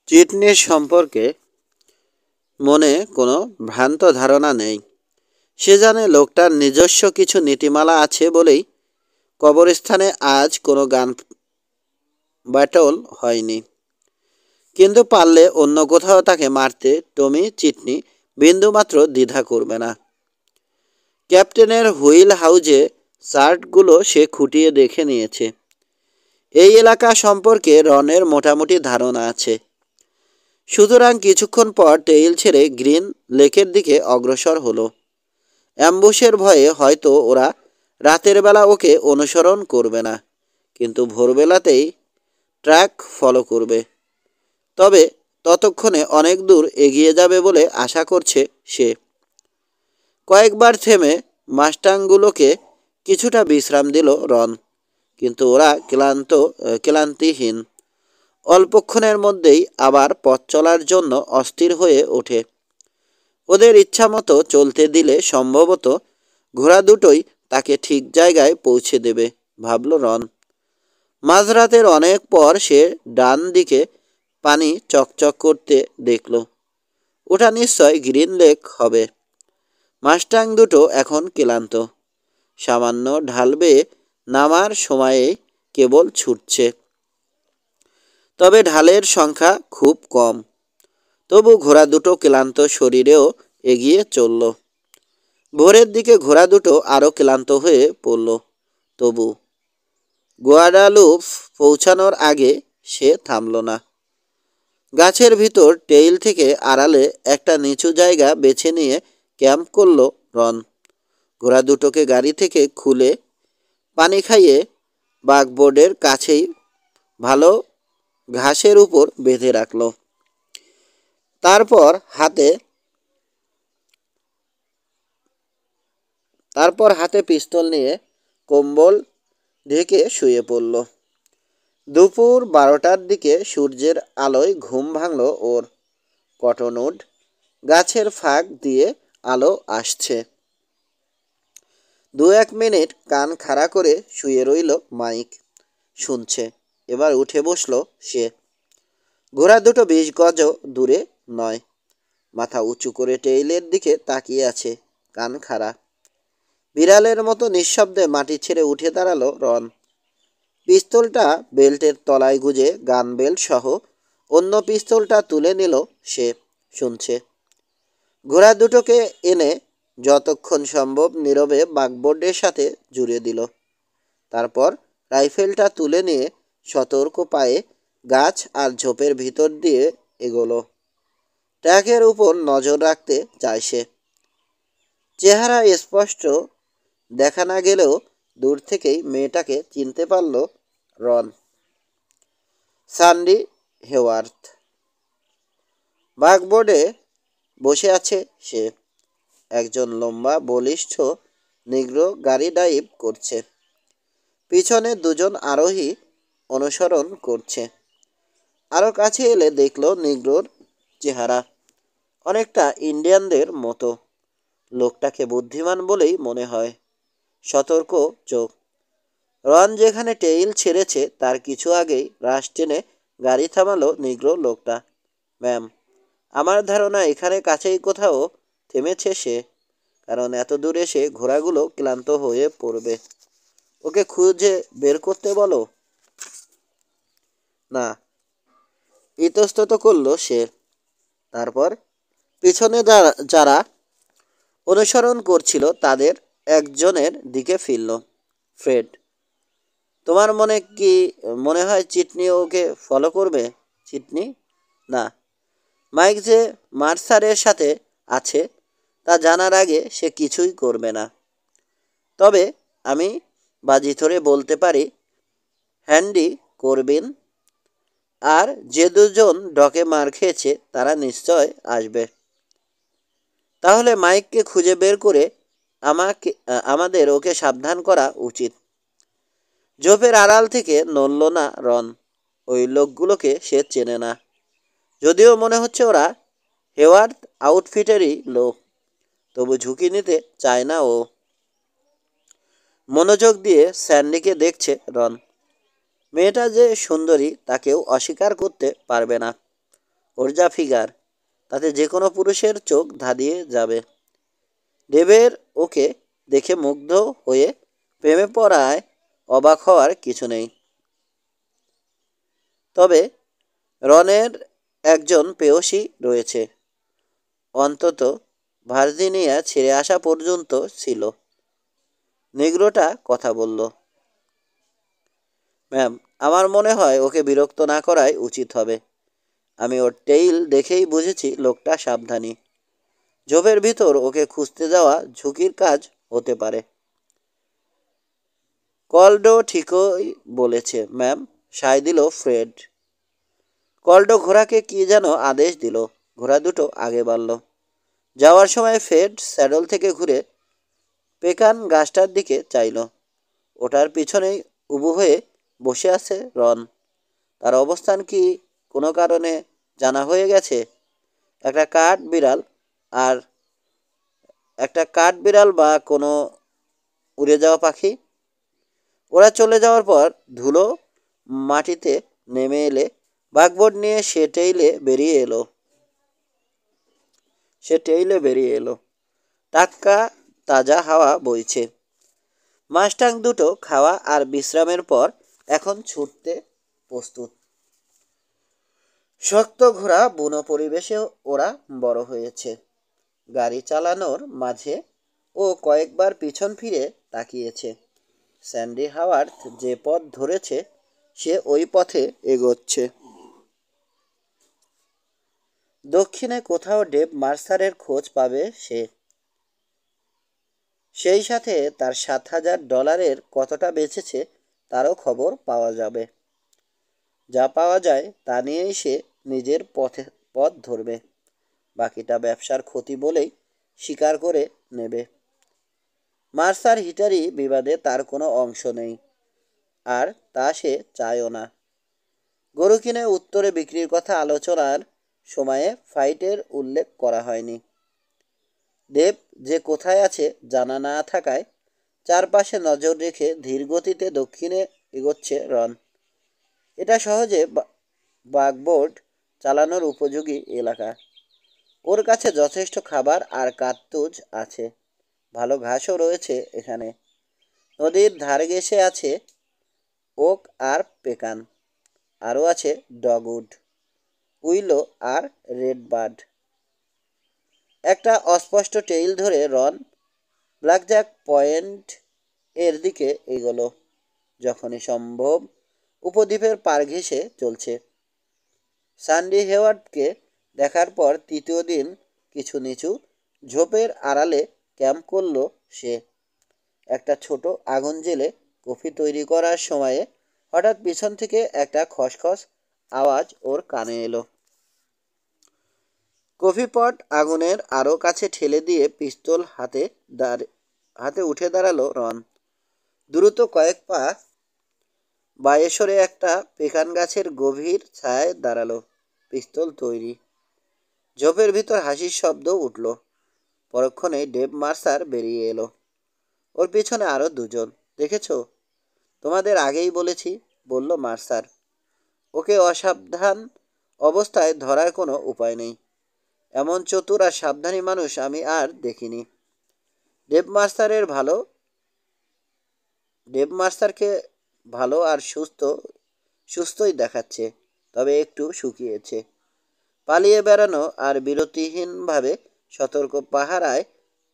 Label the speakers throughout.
Speaker 1: চিটনির সম্পর্কে মনে কোনো ভ্রান্ত ধারণা নেই। সে জানে লোকটার নিজস্ব কিছু নীতিমালা আছে বলেই কবরস্থানে আজ কোনো গান ব্যাটল হয়নি। কিন্তু পারলে অন্য কোথাও তাকে মারতে টমি চিটনি বিন্দুমাত্র দ্বিধা করবে না। ক্যাপ্টেনের হুইল হাউজে শার্টগুলো সে খুঁটিয়ে দেখে নিয়েছে। এই এলাকা সম্পর্কে রনের মোটামুটি ধারণা আছে। সুতরাং কিছুক্ষণ পর টেইল ছেড়ে গ্রিন লেকের দিকে অগ্রসর হলো। অ্যাম্বুশের ভয়ে হয়তো ওরা রাতের বেলা ওকে অনুসরণ করবে না, কিন্তু ভোরবেলাতেই ট্র্যাক ফলো করবে। তবে ততক্ষণে অনেক দূর এগিয়ে যাবে বলে আশা করছে সে। কয়েকবার থেমে মাস্টাংগুলোকে কিছুটা বিশ্রাম দিল রন, কিন্তু ওরা ক্লান্তিহীন। অল্পক্ষণের মধ্যেই আবার পথ চলার জন্য অস্থির হয়ে ওঠে। ওদের ইচ্ছামতো চলতে দিলে সম্ভবত ঘোড়া দুটোই তাকে ঠিক জায়গায় পৌঁছে দেবে, ভাবল রন। মাঝরাতের অনেক পর সে ডান দিকে পানি চকচক করতে দেখল। ওটা নিশ্চয় গ্রিন লেক হবে। মাস্টাং দুটো এখন ক্লান্ত। সামান্য ঢাল বেয়ে নামার সময়ে কেবল ছুটছে। তবে ঢালের সংখ্যা খুব কম। তবু ঘোড়া দুটো ক্লান্ত শরীরেও এগিয়ে চলল। ভোরের দিকে ঘোড়া দুটো আরও ক্লান্ত হয়ে পড়ল। তবু গুয়াডালুপ পৌঁছানোর আগে সে থামল না। গাছের ভিতর টেইল থেকে আড়ালে একটা নিচু জায়গা বেছে নিয়ে ক্যাম্প করল রন। ঘোড়া দুটোকে গাড়ি থেকে খুলে পানি খাইয়ে বাকবোর্ডের কাছেই ভালো ঘাসের উপর বেঁধে রাখল। তারপর হাতে পিস্তল নিয়ে কম্বল ঢেকে শুয়ে পড়ল। দুপুর 12টার দিকে সূর্যের আলোয় ঘুম ভাঙল ওর। কটনউড গাছের ফাঁক দিয়ে আলো আসছে। 2-1 মিনিট কান খাড়া করে শুয়ে রইল মাইক। শুনছে। এবার উঠে বসল সে। ঘোড়া দুটো 20 গজ দূরে নয়। মাথা উঁচু করে টেইলের দিকে তাকিয়ে আছে, কান খাড়া। বিড়ালের মতো নিঃশব্দে মাটি ছেড়ে উঠে দাঁড়ালো রন। পিস্তলটা বেল্টের তলায় গুজে গান বেল্ট সহ অন্য পিস্তলটা তুলে নিল সে। শুনছে। ঘোড়া দুটোকে এনে যতক্ষণ সম্ভব নীরবে বাকবোর্ডের সাথে জুড়ে দিল। তারপর রাইফেলটা তুলে নিয়ে সতর্ক পায়ে গাছ আর ঝোপের ভিতর দিয়ে এগোলো। ট্র্যাকের উপর নজর রাখতে চায় সে। চেহারা স্পষ্ট দেখা না গেলেও দূর থেকেই মেয়েটাকে চিনতে পারল রন। সান্ডি হেওয়ার্থ। বাকবোর্ডে বসে আছে সে। একজন লম্বা বলিষ্ঠ নিগ্রো গাড়ি ড্রাইভ করছে। পিছনে দুজন আরোহী অনুসরণ করছে। আরও কাছে এলে দেখল নিগ্রোর চেহারা অনেকটা ইন্ডিয়ানদের মতো। লোকটাকে বুদ্ধিমান বলেই মনে হয়। সতর্ক চোখ। রন যেখানে টেইল ছেড়েছে তার কিছু আগেই রাশ টেনে গাড়ি থামালো নিগ্রো লোকটা। ম্যাম, আমার ধারণা এখানে কাছেই কোথাও থেমেছে সে, কারণ এত দূর এসে ঘোড়াগুলো ক্লান্ত হয়ে পড়বে। ওকে খুঁজে বের করতে বলো। না, ইতস্তত করল সে। তারপর পিছনে যারা অনুসরণ করছিল তাদের একজনের দিকে ফিরল। ফ্রেড, তোমার মনে হয় চিটনি ওকে ফলো করবে? চিটনি? না, মাইক যে মার্সারের সাথে আছে তা জানার আগে সে কিছুই করবে না। তবে আমি বাজি ধরে বলতে পারি হ্যান্ডি করবিন আর যে দুজন ডকে মার খেয়েছে তারা নিশ্চয় আসবে। তাহলে মাইককে খুঁজে বের করে আমাদের ওকে সাবধান করা উচিত। ঝোপের আড়াল থেকে নড়ল না রন। ওই লোকগুলোকে সে চেনে না, যদিও মনে হচ্ছে ওরা হেওয়ার্থ আউটফিটেরই লোক। তবু ঝুঁকি নিতে চায় না ও। মনোযোগ দিয়ে স্যান্ডিকে দেখছে রন। মেয়েটা যে সুন্দরী তা কেউ অস্বীকার করতে পারবে না। ওর যা ফিগার, তাতে যে কোনো পুরুষের চোখ ধাঁধিয়ে যাবে। ডেভের ওকে দেখে মুগ্ধ হয়ে প্রেমে পড়ায় অবাক হওয়ার কিছু নেই। তবে রনের একজন প্রেয়সী রয়েছে, অন্তত ভার্জিনিয়া ছেড়ে আসা পর্যন্ত ছিল। নেগ্রোটা কথা বলল। ম্যাম, আমার মনে হয় ওকে বিরক্ত না করাই উচিত হবে। আমি ওর টেইল দেখেই বুঝেছি লোকটা সাবধানী। ঝোপের ভিতর ওকে খুঁজতে যাওয়া ঝুঁকির কাজ হতে পারে। কলডো ঠিকই বলেছে ম্যাম, সায় দিল ফ্রেড। কলডো ঘোড়াকে কি যেন আদেশ দিল। ঘোড়া দুটো আগে বাড়ল। যাওয়ার সময় ফ্রেড স্যাডল থেকে ঘুরে পেকান গাছটার দিকে চাইল। ওটার পিছনেই উবু হয়ে বসে আছে রন। তার অবস্থান কি কোনো কারণে জানা হয়ে গেছে? একটা কাঠ বিড়াল আর একটা কাঠ বিড়াল বা কোনো উড়ে যাওয়া পাখি? ওরা চলে যাওয়ার পর ধুলো মাটিতে নেমে এলে বাকবোর্ড নিয়ে সে টেইলে বেরিয়ে এলো। টাটকা তাজা হাওয়া বইছে। মাস্টাং দুটো খাওয়া আর বিশ্রামের পর এখন ছুটতে প্রস্তুত। শক্ত ঘোড়া বুনো পরিবেশে ওরা বড় হয়েছে। গাড়ি চালানোর মাঝে ও কয়েকবার পিছন ফিরে তাকিয়েছে। স্যান্ডি হাওয়ার্ড যে পথ ধরেছে সে ওই পথে এগোচ্ছে। দক্ষিণে কোথাও ডেভ মার্সারের খোঁজ পাবে সে। সেই সাথে তার $7,000 কতটা বেঁচেছে তারও খবর পাওয়া যাবে। যা পাওয়া যায় তা নিয়েই সে নিজের পথ ধরবে। বাকিটা ব্যবসার ক্ষতি বলেই স্বীকার করে নেবে। মার্সার হিটারি বিবাদে তার কোনো অংশ নেই, আর তা সে চায়ও না। গরু কিনে উত্তরে বিক্রির কথা আলোচনার সময়ে ফাইটের উল্লেখ করা হয়নি। দেব যে কোথায় আছে জানা না থাকায় চারপাশে নজর রেখে ধীর গতিতে দক্ষিণে এগোচ্ছে রন। এটা সহজে বাকবোর্ড চালানোর উপযোগী এলাকা। ওর কাছে যথেষ্ট খাবার আর কার্তুজ আছে। ভালো ঘাসও রয়েছে এখানে। নদীর ধারে ঘেঁষে আছে ওক আর পেকান। আরও আছে ডগউড, উইলো আর রেডবার্ড। একটা অস্পষ্ট টেইল ধরে রন ব্ল্যাকজ্যাক পয়েন্ট এর দিকে এগোলো। যখনই সম্ভব উপদ্বীপের পার ঘেঁষে চলছে। স্যান্ডি হেওয়ার্ডকে দেখার পর তৃতীয় দিন কিছু নিচু ঝোপের আড়ালে ক্যাম্প করল সে। একটা ছোট আগুন জ্বেলে কফি তৈরি করার সময়ে হঠাৎ পিছন থেকে একটা খসখস আওয়াজ ওর কানে এলো। কফি পট আগুনের আরও কাছে ঠেলে দিয়ে পিস্তল হাতে উঠে দাঁড়ালো রন। দ্রুত কয়েক পা বায়ে সরে একটা পেকান গাছের গভীর ছায়ায় দাঁড়ালো। পিস্তল তৈরি। ঝোপের ভিতর হাসির শব্দ উঠল। পরক্ষণে ডেভ মার্সার বেরিয়ে এলো। ওর পিছনে আরও দুজন। দেখেছ? তোমাদের আগেই বলেছি, বলল মার্সার। ওকে অসাবধান অবস্থায় ধরার কোনো উপায় নেই। এমন চতুর আর সাবধানী মানুষ আমি আর দেখিনি। ডেভ মার্সারকে ভালো আর সুস্থই দেখাচ্ছে, তবে একটু শুকিয়েছে। পালিয়ে বেড়ানো আর বিরতিহীনভাবে সতর্ক পাহারায়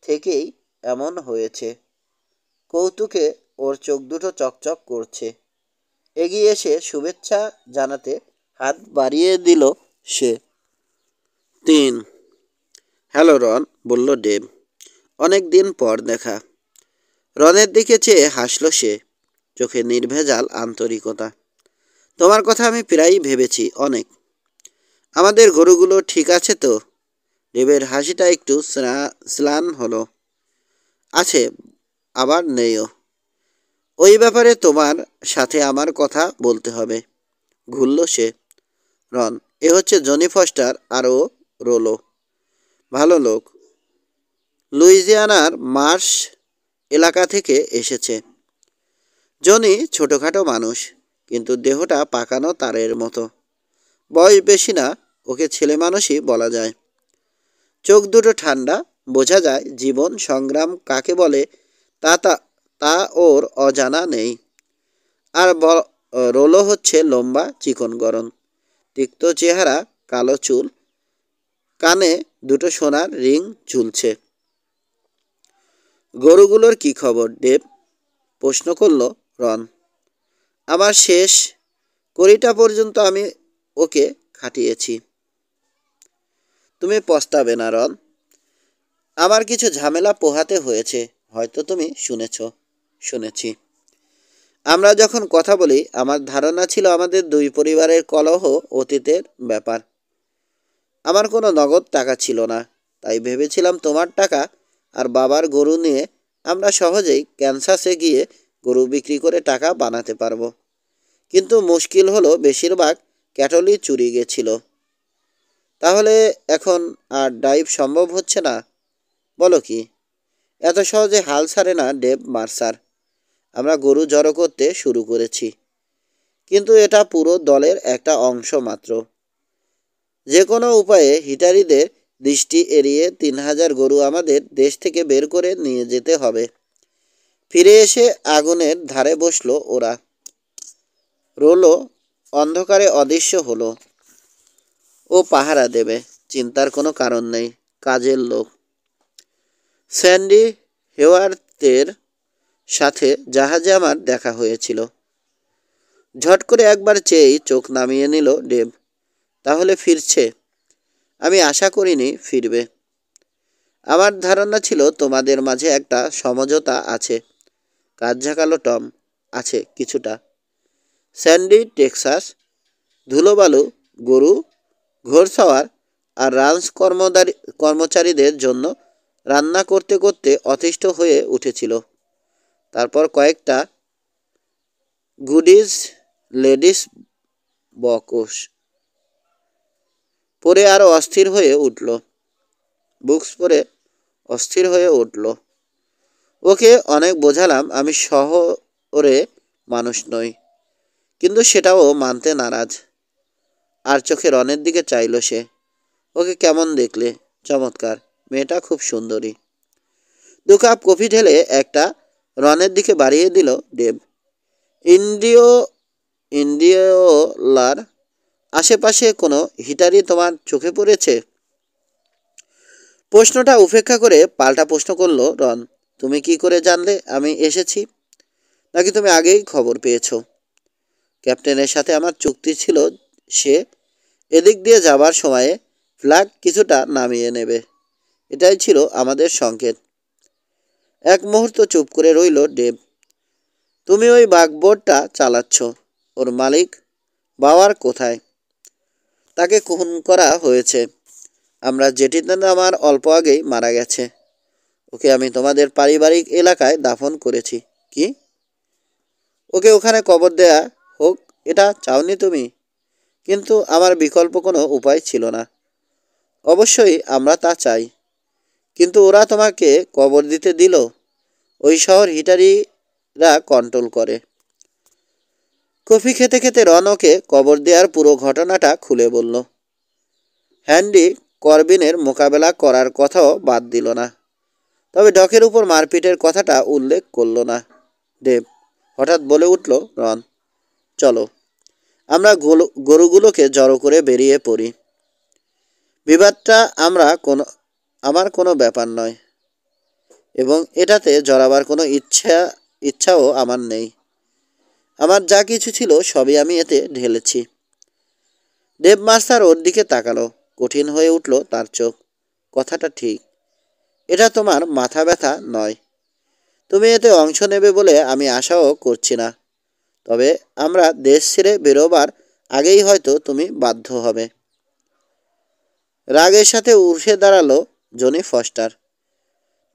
Speaker 1: থেকেই এমন হয়েছে। কৌতুকে ওর চোখ দুটো চকচক করছে। এগিয়ে এসে শুভেচ্ছা জানাতে হাত বাড়িয়ে দিল সে। 3 হ্যালো রন, বলল ডেভ। অনেক দিন পর দেখা। রনের দিকে চেয়ে হাসল সে, চোখে নির্ভেজাল আন্তরিকতা। তোমার কথা আমি প্রায়ই ভেবেছি অনেক। আমাদের গরুগুলো ঠিক আছে তো? ডেভের হাসিটা একটু স্লান হলো। আছে, আবার নেইও। ওই ব্যাপারে তোমার সাথে আমার কথা বলতে হবে। ঘুরল সে। রন, এ হচ্ছে জনি ফস্টার আর ও রোলো। ভালো লোক। লুইজিয়ানার মার্শ এলাকা থেকে এসেছে। জনি ছোটোখাটো মানুষ, কিন্তু দেহটা পাকানো তারের মতো। বয়স বেশি না, ওকে ছেলে মানুষই বলা যায়। চোখ দুটো ঠান্ডা, বোঝা যায় জীবন সংগ্রাম কাকে বলে তা তা তা ওর অজানা নেই। আর রোলো হচ্ছে লম্বা চিকন গরম, তিক্ত চেহারা, কালো চুল, কানে দুটো সোনার রিং ঝুলছে। গরুগুলোর কি খবর ডেভ? প্রশ্ন করল রন। আমার শেষ কড়িটা পর্যন্ত আমি ওকে খাটিয়েছি। তুমি পস্তাবে না রন। আমার কিছু ঝামেলা পোহাতে হয়েছে, হয়তো তুমি শুনেছি। আমরা যখন কথা বলি আমার ধারণা ছিল আমাদের দুই পরিবারের কলহ অতীতের ব্যাপার। আমার কোনো নগদ টাকা ছিল না, তাই ভেবেছিলাম তোমার টাকা আর বাবার গরু নিয়ে আমরা সহজেই ক্যানসাসে গিয়ে গরু বিক্রি করে টাকা বানাতে পারবো। কিন্তু মুশকিল হলো বেশিরভাগ ক্যাটলই চুরি গেছিল। তাহলে এখন আর ড্রাইভ সম্ভব হচ্ছে না? বলো কি? এত সহজে হাল ছাড়ে না ডেভ মার্সার। আমরা গরু জড়ো করতে শুরু করেছি, কিন্তু এটা পুরো দলের একটা অংশ মাত্র। যে কোনো উপায়ে হিটারিদের দৃষ্টি এড়িয়ে 3000 গরু আমাদের দেশ থেকে বের করে নিয়ে যেতে হবে। ফিরে এসে আগুনের ধারে বসলো ওরা। রোলো অন্ধকারে অদৃশ্য হলো। ও পাহারা দেবে, চিন্তার কোনো কারণ নেই। কাজের লোক। স্যান্ডি হেওয়ার্থের সাথে জাহাজে আমার দেখা হয়েছিল। ঝট করে একবার চেয়েই চোখ নামিয়ে নিল ডেভ। তাহলে ফিরছে? আমি আশা করিনি ফিরবে। আমার ধারণা ছিল তোমাদের মাঝে একটা সমঝোতা আছে। কাজ ঝাঁকালো টম। আছে কিছুটা। স্যান্ডি টেক্সাস, ধুলোবালু, গরু, ঘোড়সাওয়ার আর রাঞ্চ কর্মচারীদের জন্য রান্না করতে করতে অতিষ্ঠ হয়ে উঠেছিল। তারপর কয়েকটা গুডিজ লেডিস বকস পরে আরও অস্থির হয়ে উঠল। বুকস পরে অস্থির হয়ে উঠল। ওকে অনেক বোঝালাম আমি শহরে মানুষ নই, কিন্তু সেটাও মানতে নারাজ। আর চোখে রনের দিকে চাইল সে। ওকে কেমন দেখলে? চমৎকার, মেয়েটা খুব সুন্দরী। 2 কাপ কফি ঢেলে একটা রনের দিকে বাড়িয়ে দিল ডেভ। ইন্ডিওলার আশেপাশে কোনো হিটারি তোমার চোখে পড়েছে? প্রশ্নটা উপেক্ষা করে পাল্টা প্রশ্ন করল রন। তুমি কি করে জানলে আমি এসেছি? নাকি তুমি আগেই খবর পেয়েছো? ক্যাপ্টেনের সাথে আমার চুক্তি ছিল সে এদিক দিয়ে যাবার সময়ে ফ্ল্যাগ কিছুটা নামিয়ে নেবে। এটাই ছিল আমাদের সংকেত। এক মুহূর্ত চুপ করে রইল ডেভ। তুমি ওই বাগবোটটা চালাচ্ছ, ওর মালিক বাওয়ার কোথায়? তাকে খুন করা হয়েছে। আমরা জেটিতে নামার অল্প আগেই মারা গেছে। ওকে আমি তোমাদের পারিবারিক এলাকায় দাফন করেছি। কি? ওকে ওখানে কবর দেয়া হোক এটা চাওনি তুমি? কিন্তু আমার বিকল্প কোনো উপায় ছিল না। অবশ্যই আমরা তা চাই, কিন্তু ওরা তোমাকে কবর দিতে দিল? ওই শহর হিটারিরা কন্ট্রোল করে। কফি খেতে খেতে রন ওকে কবর দেওয়ার পুরো ঘটনাটা খুলে বলল। হ্যান্ডি করবিনের মোকাবেলা করার কথাও বাদ দিল না, তবে ডকের উপর মারপিটের কথাটা উল্লেখ করল না। ডেভ হঠাৎ বলে উঠল রন, চলো আমরা গরুগুলোকে জড়ো করে বেরিয়ে পড়ি। বিবাদটা আমার কোনো ব্যাপার নয়, এবং এটাতে জড়াবার কোনো ইচ্ছাও আমার নেই। আমার যা কিছু ছিল সবই আমি এতে ঢেলেছি। ডেভ মাস্টার ওর দিকে তাকালো। কঠিন হয়ে উঠল তার চোখ। কথাটা ঠিক। এটা তোমার মাথা ব্যথা নয়। তুমি এতে অংশ নেবে বলে আমি আশাও করছি না। তবে আমরা দেশ ছেড়ে বেরোবার আগেই হয়তো তুমি বাধ্য হবে। রাগের সাথে উঠে দাঁড়ালো জনি ফস্টার।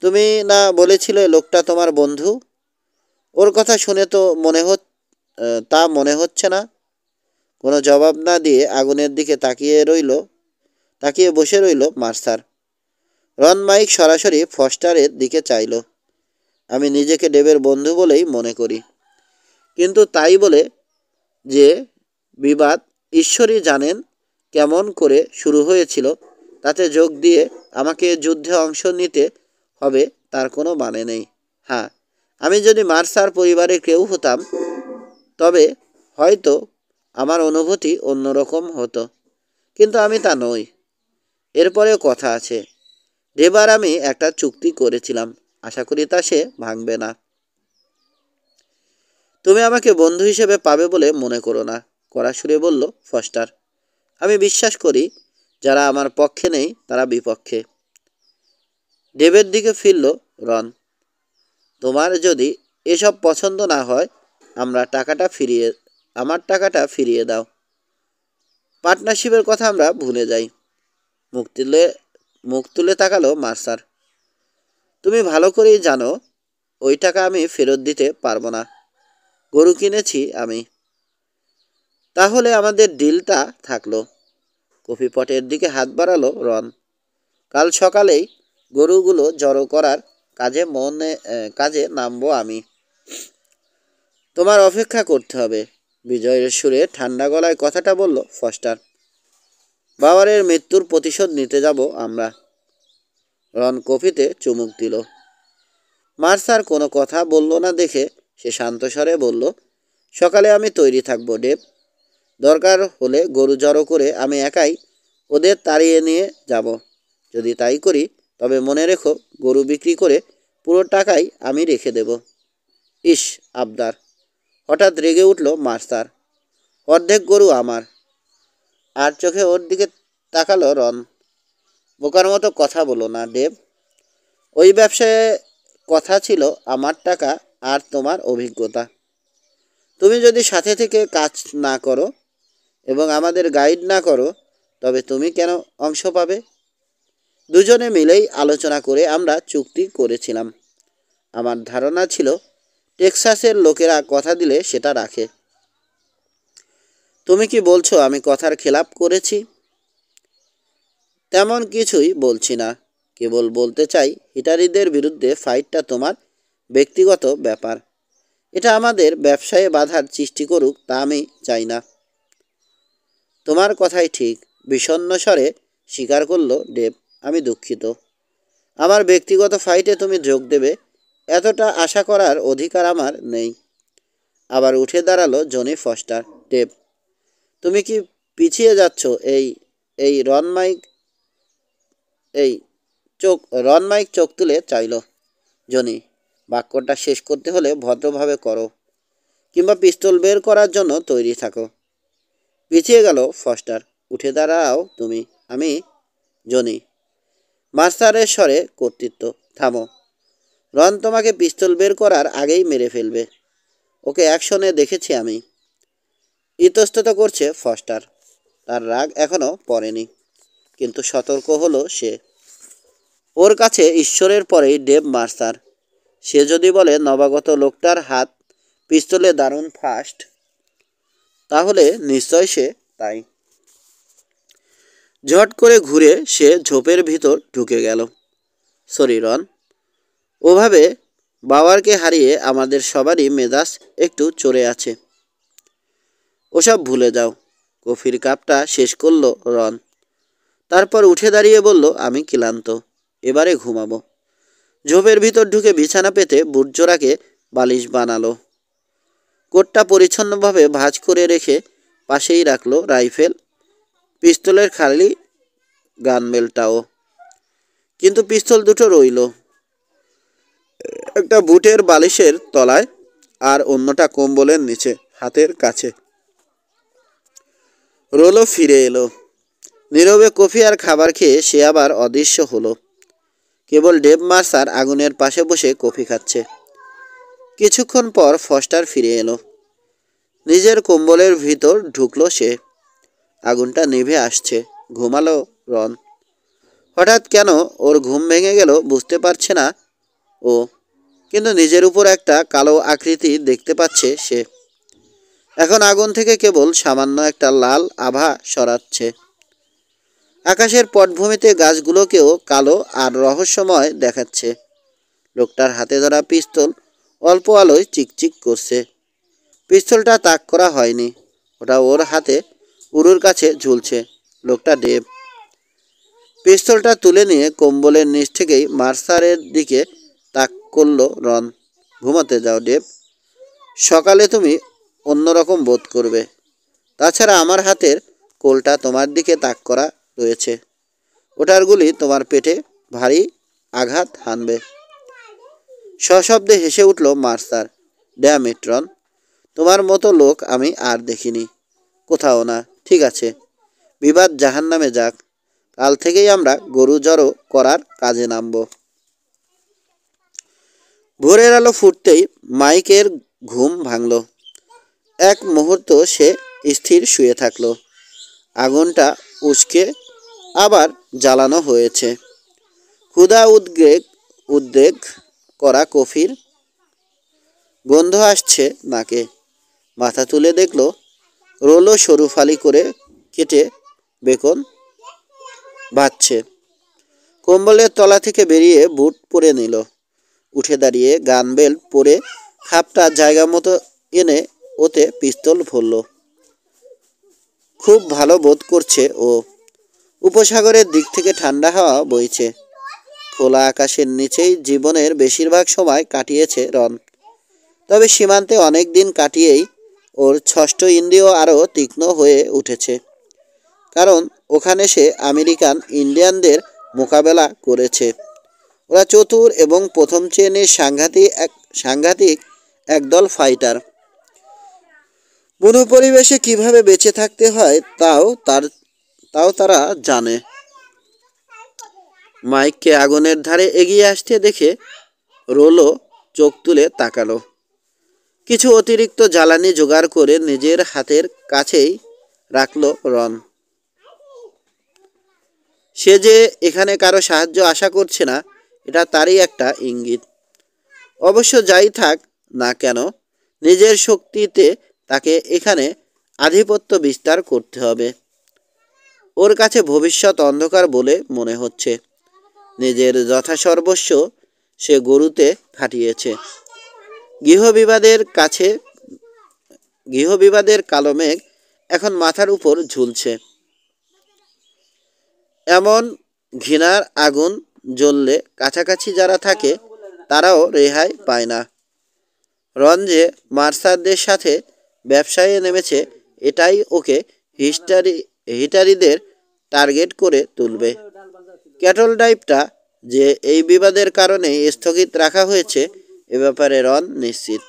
Speaker 1: তুমি না বলেছিলে লোকটা তোমার বন্ধু? ওর কথা শুনে তো মনে হচ্ছে না। কোনো জবাব না দিয়ে আগুনের দিকে তাকিয়ে বসে রইল মার্সার। রন মাইক সরাসরি ফস্টারের দিকে চাইল। আমি নিজেকে ডেভের বন্ধু বলেই মনে করি, কিন্তু তাই বলে যে বিবাদ ঈশ্বরই জানেন কেমন করে শুরু হয়েছিল তাতে যোগ দিয়ে আমাকে যুদ্ধে অংশ নিতে হবে তার কোনো মানে নেই। হ্যাঁ, আমি যদি মার্সার পরিবারের কেউ হতাম তবে হয়তো আমার অনুভূতি অন্যরকম হতো, কিন্তু আমি তা নই। এরপরেও কথা আছে। এবার আমি একটা চুক্তি করেছিলাম, আশা করি তা সে ভাঙবে না। তুমি আমাকে বন্ধু হিসেবে পাবে বলে মনে করো না, কড়া সুরে বলল ফস্টার। আমি বিশ্বাস করি যারা আমার পক্ষে নেই তারা বিপক্ষে। ডেবের দিকে ফিরল রন। তোমার যদি এসব পছন্দ না হয় আমার টাকাটা ফিরিয়ে দাও। পার্টনারশিপের কথা আমরা ভুলে যাই। মুখ তুলে তাকালো মার্সার। তুমি ভালো করেই জানো ওই টাকা আমি ফেরত দিতে পারবো না। গরু কিনেছি আমি। তাহলে আমাদের ডিলটা থাকলো। কফি পটের দিকে হাত বাড়ালো রন। কাল সকালেই গরুগুলো জড়ো করার কাজে নামবো আমি। তোমার অপেক্ষা করতে হবে। বিজয়ের সুরে ঠান্ডা গলায় কথাটা বলল ফস্টার। বাবারের মৃত্যুর প্রতিশোধ নিতে যাব আমরা। রন কফিতে চুমুক দিল। মার্সার কোনো কথা বলল না দেখে সে শান্ত স্বরে বলল, সকালে আমি তৈরি থাকবো ডেভ। দরকার হলে গরু জড়ো করে আমি একাই ওদের তাড়িয়ে নিয়ে যাব। যদি তাই করি তবে মনে রেখো গরু বিক্রি করে পুরো টাকাই আমি রেখে দেব। ইস, আবদার! হঠাৎ রেগে উঠল মার্সার। অর্ধেক গরু আমার। আর চোখে ওর দিকে তাকালো রন। বোকার মতো কথা বলো না ডেভ। ওই ব্যবসায় কথা ছিল আমার টাকা আর তোমার অভিজ্ঞতা। তুমি যদি সাথে থেকে কাজ না করো এবং আমাদের গাইড না করো তবে তুমি কেন অংশ পাবে? দুজনে মিলেই আলোচনা করে আমরা চুক্তি করেছিলাম। আমার ধারণা ছিল টেক্সাসের লোকেরা কথা দিলে সেটা রাখে। তুমি কি বলছো আমি কথার খেলাপ করেছি? তেমন কিছুই বলছি না। কেবল বলতে চাই হিটারিদের বিরুদ্ধে ফাইটটা তোমার ব্যক্তিগত ব্যাপার। এটা আমাদের ব্যবসায়ে বাধার সৃষ্টি করুক তা আমি চাই না। তোমার কথাই ঠিক, বিষণ্ণ স্বরে স্বীকার করল ডেভ। আমি দুঃখিত। আমার ব্যক্তিগত ফাইটে তুমি যোগ দেবে এতটা আশা করার অধিকার আমার নেই। আবার উঠে দাঁড়ালো জনি ফস্টার। ডেভ, তুমি কি পিছিয়ে যাচ্ছ? এই এই এই রনমাইক চোখ তুলে চাইল। জনি, বাক্যটা শেষ করতে হলে ভদ্রভাবে করো, কিংবা পিস্তল বের করার জন্য তৈরি থাকো। পিছিয়ে গেল ফস্টার। উঠে দাঁড়াও তুমি। আমি জনি। মাস্টারের স্বরে কর্তৃত্ব। থামো। রন তোমাকে পিস্তল বের করার আগেই মেরে ফেলবে। ওকে অ্যাকশনে দেখেছি আমি। ইতস্তত করছে ফস্টার। তার রাগ এখনো পড়েনি, কিন্তু সতর্ক হলো সে। ওর কাছে ঈশ্বরের পরেই ডেভ মার্সার। সে যদি বলে নবাগত লোকটার হাত পিস্তলে দারুণ ফাস্ট, তাহলে নিশ্চয় সে তাই। ঝট করে ঘুরে সে ঝোপের ভিতর ঢুকে গেল। সরি রন। ওভাবে বাবারকে হারিয়ে আমাদের সবারই মেজাজ একটু চড়ে আছে। ওসব ভুলে যাও। কফির কাপটা শেষ করল রন। তারপর উঠে দাঁড়িয়ে বলল, আমি ক্লান্ত, এবারে ঘুমাবো। ঝোপের ভিতর ঢুকে বিছানা পেতে বুটজোড়াকে বালিশ বানালো। কোটটা পরিচ্ছন্নভাবে ভাঁজ করে রেখে পাশেই রাখলো রাইফেল, পিস্তলের খালি গানমেলটাও। কিন্তু পিস্তল দুটো রইল, একটা বুটের বালিশের তলায় আর অন্যটা কম্বলের নিচে হাতের কাছে। রোলো ফিরে এলো। নীরবে কফি আর খাবার খেয়ে সে আবার অদৃশ্য হলো। কেবল ডেভ মার্সার আগুনের পাশে বসে কফি খাচ্ছে। কিছুক্ষণ পর ফস্টার ফিরে এলো। নিজের কম্বলের ভিতর ঢুকলো সে। আগুনটা নিভে আসছে। ঘুমালো রন। হঠাৎ কেন ওর ঘুম ভেঙে গেল বুঝতে পারছে না ও, কিন্তু নিজের উপর একটা কালো আকৃতি দেখতে পাচ্ছে সে। এখন আগুন থেকে কেবল সামান্য একটা লাল আভা সরাচ্ছে। আকাশের পটভূমিতে গাছগুলোকেও কালো আর রহস্যময় দেখাচ্ছে। লোকটার হাতে ধরা পিস্তল অল্প আলোয় চিকচিক করছে। পিস্তলটা তাক করা হয়নি, ওটা ওর হাতে উরুর কাছে ঝুলছে। লোকটা ডেভ। পিস্তলটা তুলে নিয়ে কম্বলের নিচ থেকেই মার্সারের দিকে তাক করল রন। ঘুমাতে যাও ডেভ, সকালে তুমি অন্যরকম বোধ করবে। তাছাড়া আমার হাতের কোলটা তোমার দিকে তাক করা রয়েছে, ওটার গুলি তোমার পেটে ভারী আঘাত হানবে। সশব্দে হেসে উঠল মার্সার। ড্যাম ইট রন, তোমার মতো লোক আমি আর দেখিনি, কোথাও না। ঠিক আছে, বিবাদ জাহান্নামে যাক। কাল থেকেই আমরা গরু জড়ো করার কাজে নামব। ভোরের আলো ফুটতেই মাইকের ঘুম ভাঙল। এক মুহূর্ত সে স্থির শুয়ে থাকল। আগুনটা উস্কে আবার জ্বালানো হয়েছে। ক্ষুধা উদ্রেক করা কফির গন্ধ আসছে নাকে। মাথা তুলে দেখল রোলো সরু ফালি করে কেটে বেকন ভাজছে। কম্বলের তলা থেকে বেরিয়ে বুট পরে নিল। উঠে দাঁড়িয়ে গান বেল্ট পরে খাপটা জায়গা মতো এনে ওতে পিস্তল ভরল। খুব ভালো বোধ করছে ও। উপসাগরের দিক থেকে ঠান্ডা হাওয়া বইছে। খোলা আকাশের নিচেই জীবনের বেশিরভাগ সময় কাটিয়েছে রন। তবে সীমান্তে অনেক দিন কাটিয়েই ওর ষষ্ঠ ইন্দ্রিয় আরও তীক্ষ্ণ হয়ে উঠেছে। কারণ ওখানে সে আমেরিকান ইন্ডিয়ানদের মোকাবেলা করেছে। ওরা চতুর এবং প্রথম শ্রেণীর সাংঘাতিক একদল ফাইটার। বুনো পরিবেশে কিভাবে বেঁচে থাকতে হয় তাও তারা জানে। মাইককে আগুনের ধারে এগিয়ে আসতে দেখে রোলো চোখ তুলে তাকালো। কিছু অতিরিক্ত জ্বালানি জোগাড় করে নিজের হাতের কাছেই রাখল রন। সে যে এখানে কারো সাহায্য আশা করছে না, এটা তারই একটা ইঙ্গিত। অবশ্য যাই থাক না কেন, নিজের শক্তিতে তাকে এখানে আধিপত্য বিস্তার করতে হবে। ওর কাছে ভবিষ্যৎ অন্ধকার বলে মনে হচ্ছে। নিজের যথাসর্বস্ব সে গরুতে খাটিয়েছে। গৃহবিবাদের কালো মেঘ এখন মাথার উপর ঝুলছে। এমন ঘৃণার আগুন জ্বললে কাছাকাছি যারা থাকে তারাও রেহাই পায় না। রন যে মার্সারদের সাথে ব্যবসায়ে নেমেছে, এটাই ওকে হিটারিদের টার্গেট করে তুলবে। ক্যাটল ড্রাইভটা যে এই বিবাদের কারণে স্থগিত রাখা হয়েছে, এ ব্যাপারে রন নিশ্চিত।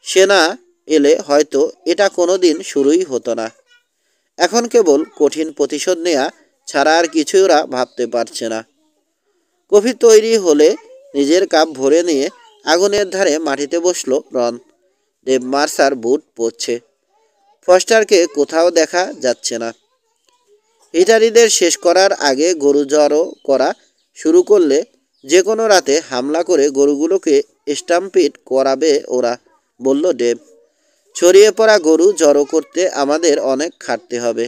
Speaker 1: সে না এলে হয়তো এটা কোনো দিন শুরুই হতো না। এখন কেবল কঠিন প্রতিশোধ নেওয়া ছাড়া আর কিছুই ওরা ভাবতে পারছে না। কফি তৈরি হলে নিজের কাপ ভরে নিয়ে আগুনের ধারে মাটিতে বসলো রন। ডেভ মার্সার বুট পরছে। ফস্টারকে কোথাও দেখা যাচ্ছে না। হিটারিদের শেষ করার আগে গরু জড়ো করা শুরু করলে যে কোনো রাতে হামলা করে গরুগুলোকে স্টাম্পিড করাবে ওরা, বলল ডেভ। ছড়িয়ে পড়া গরু জড়ো করতে আমাদের অনেক খাটতে হবে।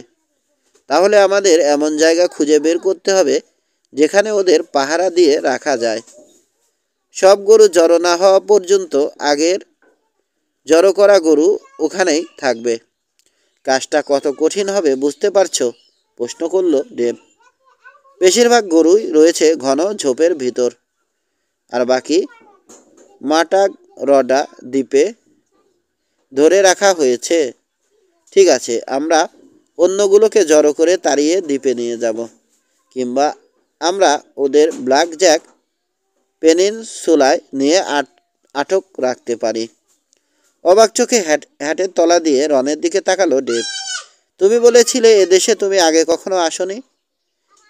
Speaker 1: তাহলে আমাদের এমন জায়গা খুঁজে বের করতে হবে যেখানে ওদের পাহারা দিয়ে রাখা যায়। সব গরু জড়ো না হওয়া পর্যন্ত আগের জড়ো করা গরু ওখানেই থাকবে। কাজটা কত কঠিন হবে বুঝতে পারছো? প্রশ্ন করল ডেভ। বেশিরভাগ গরুই রয়েছে ঘন ঝোপের ভিতর, আর বাকি মাটাগরডা দ্বীপে ধরে রাখা হয়েছে। ঠিক আছে, আমরা অন্যগুলোকে জড়ো করে তাড়িয়ে দ্বীপে নিয়ে যাব, কিংবা আমরা ওদের ব্ল্যাক জ্যাক পেনিনসুলায় নিয়ে আটক রাখতে পারি। অবাক চোখে হ্যাটের তলা দিয়ে রনের দিকে তাকালো ডেভ। তুমি বলেছিলে এদেশে তুমি আগে কখনো আসনি।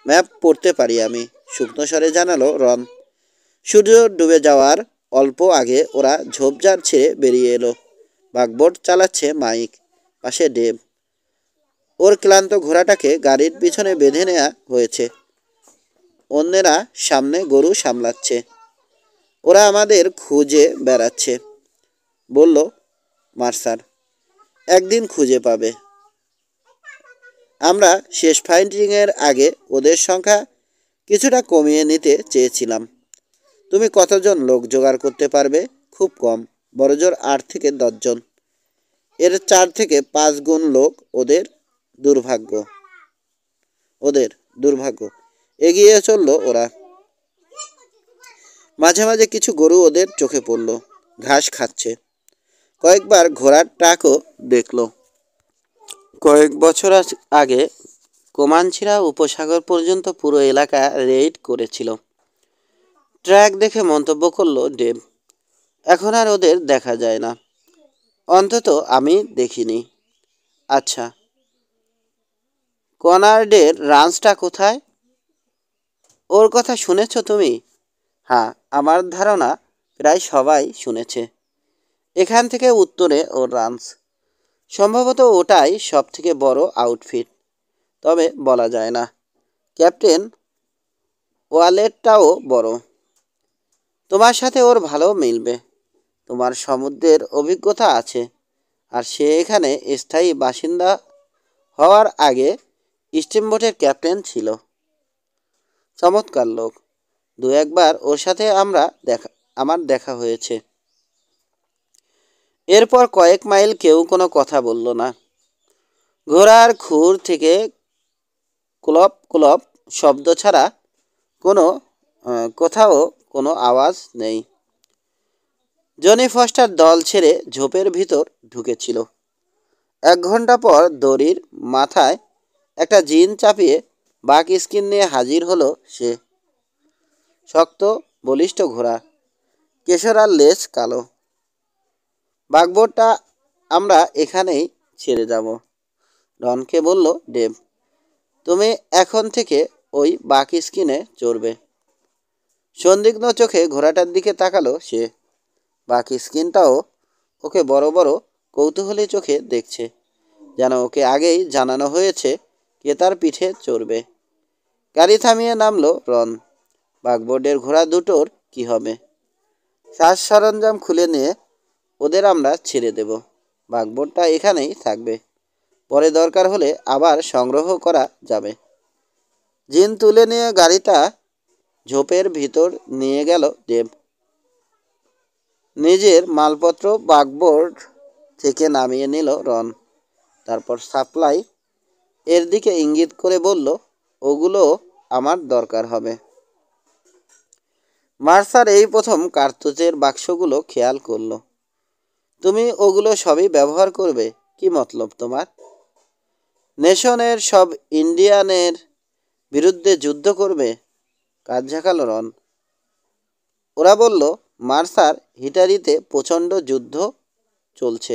Speaker 1: ম্যাপ পড়তে পারি আমি, শুকনো স্বরে জানালো রন। সূর্য ডুবে যাওয়ার অল্প আগে ওরা ঝোপঝাড় ছেড়ে বেরিয়ে এলো। বাকবোর্ড চালাচ্ছে মাইক, পাশে ডেভ। ওর ক্লান্ত ঘোড়াটাকে গাড়ির পিছনে বেঁধে নেওয়া হয়েছে। অন্যেরা সামনে গরু সামলাচ্ছে। ওরা আমাদের খুঁজে বেড়াচ্ছে, বলল মার্সার। একদিন খুঁজে পাবে। আমরা শেষ ফাইটিংয়ের আগে ওদের সংখ্যা কিছুটা কমিয়ে নিতে চেয়েছিলাম। তুমি কতজন লোক জোগাড় করতে পারবে? খুব কম, বড়জোর 8 থেকে 10 জন। এর 4 থেকে 5 গুণ লোক ওদের দুর্ভাগ্য। ওদের দুর্ভাগ্য। এগিয়ে চলল ওরা। মাঝে মাঝে কিছু গরু ওদের চোখে পড়ল, ঘাস খাচ্ছে। কয়েকবার ঘোড়ার ট্রাকও দেখল। কয়েক বছর আগে কোমাঞ্চিরা উপসাগর পর্যন্ত পুরো এলাকা রেইড করেছিল। ট্র্যাক দেখে মন্তব্য করল ডেভ, এখন আর ওদের দেখা যায় না, অন্তত আমি দেখিনি। আচ্ছা, কনার্ডের রাঞ্চটা কোথায়? ওর কথা শুনেছ তুমি? হ্যাঁ, আমার ধারণা প্রায় সবাই শুনেছে। এখান থেকে উত্তরে ওর রাঞ্চ। সম্ভবত ওটাই সব থেকে বড় আউটফিট, তবে বলা যায় না। ক্যাপ্টেন ওয়ালেটটাও বড়। তোমার সাথে ওর ভালো মিলবে। তোমার সমুদ্রের অভিজ্ঞতা আছে, আর সে এখানে স্থায়ী বাসিন্দা হওয়ার আগে স্টিমবোটের ক্যাপ্টেন ছিল। চমৎকার লোক। দু একবার ওর সাথে আমার দেখা হয়েছে। এরপর কয়েক মাইল কেউ কোনো কথা বলল না। ঘোড়ার খুর থেকে ক্লপ ক্লপ শব্দ ছাড়া কোথাও কোনো আওয়াজ নেই। জনি ফস্টার দল ছেড়ে ঝোপের ভিতর ঢুকেছিল। 1 ঘন্টা পর দড়ির মাথায় একটা জিন চাপিয়ে বাক স্কিন নিয়ে হাজির হলো সে। শক্ত বলিষ্ঠ ঘোড়া, কেশর আর লেজ কালো। বাগবোর্ডটা আমরা এখানেই ছেড়ে যাব, রনকে বলল ডেভ। তুমি এখন থেকে ওই বাক স্কিনে চড়বে। সন্দিগ্ধ চোখে ঘোড়াটার দিকে তাকালো সে। বাক স্কিনটাও ওকে বড় বড় কৌতূহলী চোখে দেখছে, যেন ওকে আগেই জানানো হয়েছে কে তার পিঠে চড়বে। গাড়ি থামিয়ে নামলো রন। বাগবোর্ডের ঘোড়া দুটোর কি হবে? সাজ সরঞ্জাম খুলে নিয়ে ওদের আমরা ছেড়ে দেব। বাগবোর্ডটা এখানেই থাকবে, পরে দরকার হলে আবার সংগ্রহ করা যাবে। জিন তুলে নিয়ে গাড়িটা ঝোপের ভিতর নিয়ে গেল ডেভ। নিজের মালপত্র বাগবোর্ড থেকে নামিয়ে নিল রন। তারপর সাপ্লাই এর দিকে ইঙ্গিত করে বলল, ওগুলো আমার দরকার হবে। মার্সার এই প্রথম কার্তুজের বাক্সগুলো খেয়াল করল। তুমি ওগুলো সবই ব্যবহার করবে? কি মতলব তোমার? নেশনের সব ইন্ডিয়ানের বিরুদ্ধে যুদ্ধ করবে? কাজ ঝাঁকালো রন। ওরা বলল, মার্সার হিটারিতে প্রচণ্ড যুদ্ধ চলছে।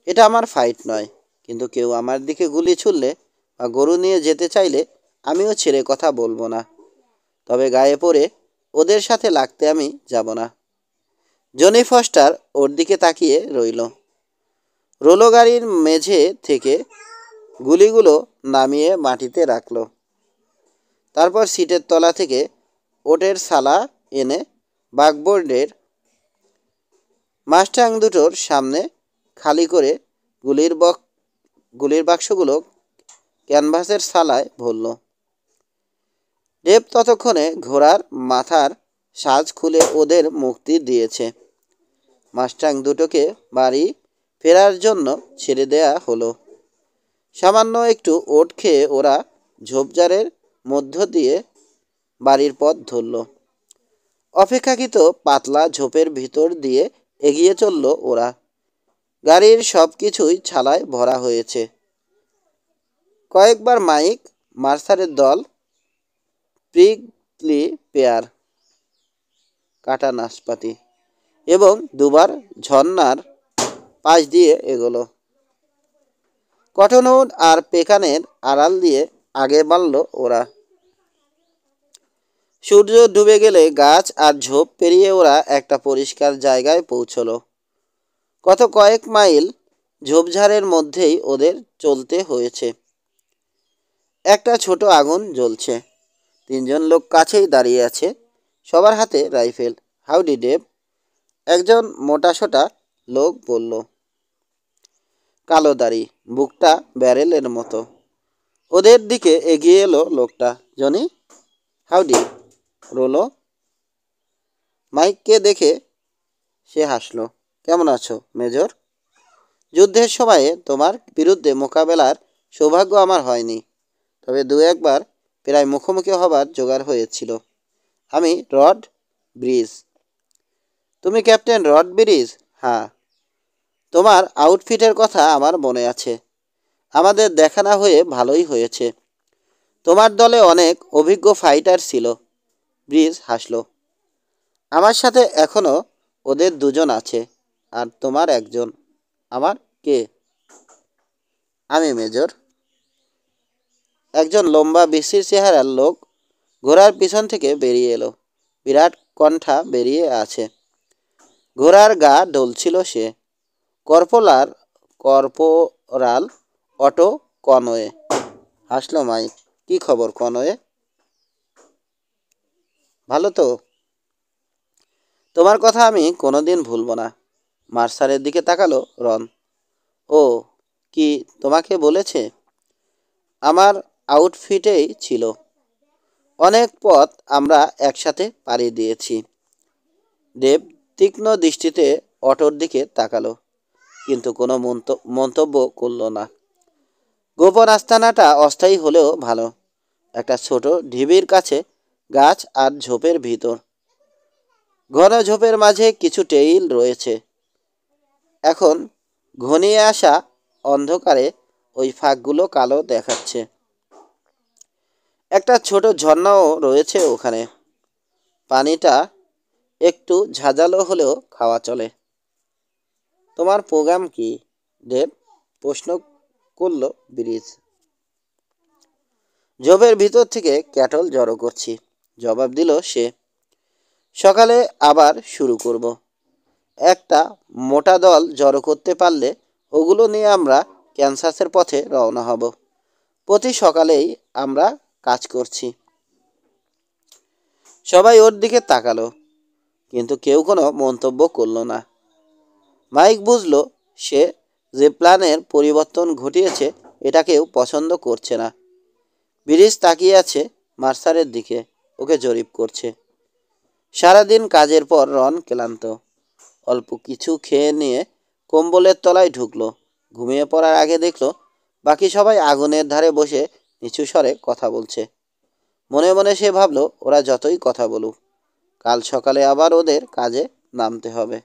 Speaker 1: এটা আমার ফাইট নয়, কিন্তু কেউ আমার দিকে গুলি ছুড়লে বা গরু নিয়ে যেতে চাইলে আমিও ছেড়ে কথা বলবো না। তবে গায়ে পড়ে ওদের সাথে লাগতে আমি যাব না। জনি ফস্টার ওর দিকে তাকিয়ে রইল। রোলো গাড়ির মেঝে থেকে গুলিগুলো নামিয়ে মাটিতে রাখল। তারপর সিটের তলা থেকে ওটের সালা এনে বাকবোর্ডের মাস্টাং দুটোর সামনে খালি করে গুলির বাক্সগুলো ক্যানভাসের সালায় ভরল। ডেভ ততক্ষণে ঘোড়ার মাথার সাজ খুলে ওদের মুক্তি দিয়েছে। মাস্টাং দুটোকে বাড়ি ফেরার জন্য ছেড়ে দেয়া হলো। সামান্য একটু ওট খেয়ে ওরা ঝোপঝাড়ের মধ্য দিয়ে বাড়ির পথ ধরল। অপেক্ষাকৃত পাতলা ঝোপের ভিতর দিয়ে এগিয়ে চলল ওরা। গাড়ির সব কিছুই ছালায় ভরা হয়েছে। কয়েকবার মাইক মার্সারের দল প্রিকলি পেয়ার, কাটা নাশপাতি, এবং দুবার ঝর্ণার পাশ দিয়ে এগোলো। কটনউড আর পেকানের আড়াল দিয়ে আগে বাড়ল ওরা। সূর্য ডুবে গেলে গাছ আর ঝোপ পেরিয়ে ওরা একটা পরিষ্কার জায়গায় পৌঁছলো। কয়েক মাইল ঝোপঝাড়ের মধ্যেই ওদের চলতে হয়েছে। একটা ছোট আগুন জ্বলছে। 3জন লোক কাছেই দাঁড়িয়ে আছে, সবার হাতে রাইফেল। হাউডি ডেভ, একজন মোটাসোটা লোক বলল। কালো দাড়ি, বুকটা ব্যারেলের মতো। ওদের দিকে এগিয়ে এলো লোকটা। জনি? হাউডি। রোলো? মাইককে দেখে সে হাসল। কেমন আছো মেজর? যুদ্ধের সময়ে তোমার বিরুদ্ধে মোকাবেলার সৌভাগ্য আমার হয়নি, তবে দু একবার প্রায় মুখোমুখি হবার জোগাড় হয়েছিল। আমি রড ব্রিজ। তুমি ক্যাপ্টেন রড ব্রিজ? হ্যাঁ। তোমার আউটফিটের কথা আমার মনে আছে। আমাদের দেখা না হয়ে ভালোই হয়েছে। তোমার দলে অনেক অভিজ্ঞ ফাইটার ছিল। ব্রিজ হাসল। আমার সাথে এখনো ওদের দুজন আছে, আর তোমার একজন। আমার কে? আমি মেজর। একজন লম্বা বিশ্রী চেহারার লোক ঘোড়ার পিছন থেকে বেরিয়ে এলো। বিরাট কণ্ঠা বেরিয়ে আছে। ঘোড়ার গা ডলছিল সে। Corporal Otto Conway. হাসলো মাইক। কি খবর কনওয়ে? ভালো তো? তোমার কথা আমি কোনোদিন ভুলব না। মার্সারের দিকে তাকালো রন। ও কি তোমাকে বলেছে? আমার আউটফিটেই ছিল। অনেক পথ আমরা একসাথে পাড়ি দিয়েছি। দেব তীক্ষ্ণ দৃষ্টিতে অটোর দিকে তাকালো, কিন্তু কোনো মন্তব্য করল না। গোপন আস্তানাটা অস্থায়ী হলেও ভালো। একটা ছোট ঢিবির কাছে, গাছ আর ঝোপের ভিতর। ঘন ঝোপের মাঝে কিছু টেইল রয়েছে। এখন ঘনিয়ে আসা অন্ধকারে ওই ফাঁকগুলো কালো দেখাচ্ছে। একটা ছোট ঝর্ণাও রয়েছে ওখানে। পানিটা একটু ঝাঁঝালো হলেও খাওয়া চলে। তোমার প্রোগ্রাম কি? দেব প্রশ্ন করল ব্রিজ। ঝোপের ভিতর থেকে ক্যাটল জড়ো করছি, জবাব দিল সে। সকালে আবার শুরু করব। একটা মোটা দল জড়ো করতে পারলে ওগুলো নিয়ে আমরা ক্যানসাসের পথে রওনা হব। প্রতি সকালেই আমরা কাজ করছি। সবাই ওর দিকে তাকালো, কিন্তু কেউ কোনো মন্তব্য করল না। মাইক বুঝল সে যে প্ল্যানের পরিবর্তন ঘটিয়েছে এটা কেউ পছন্দ করছে না। ব্রিজ তাকিয়ে আছে মার্সারের দিকে, ওকে জরিপ করছে। সারাদিন কাজের পর রন ক্লান্ত। অল্প কিছু খেয়ে নিয়ে কম্বলের তলায় ঢুকলো। ঘুমিয়ে পড়ার আগে দেখলো বাকি সবাই আগুনের ধারে বসে নিচু স্বরে কথা বলছে। মনে মনে সে ভাবল, ওরা যতই কথা বলুক, কাল সকালে আবার ওদের কাজে নামতে হবে।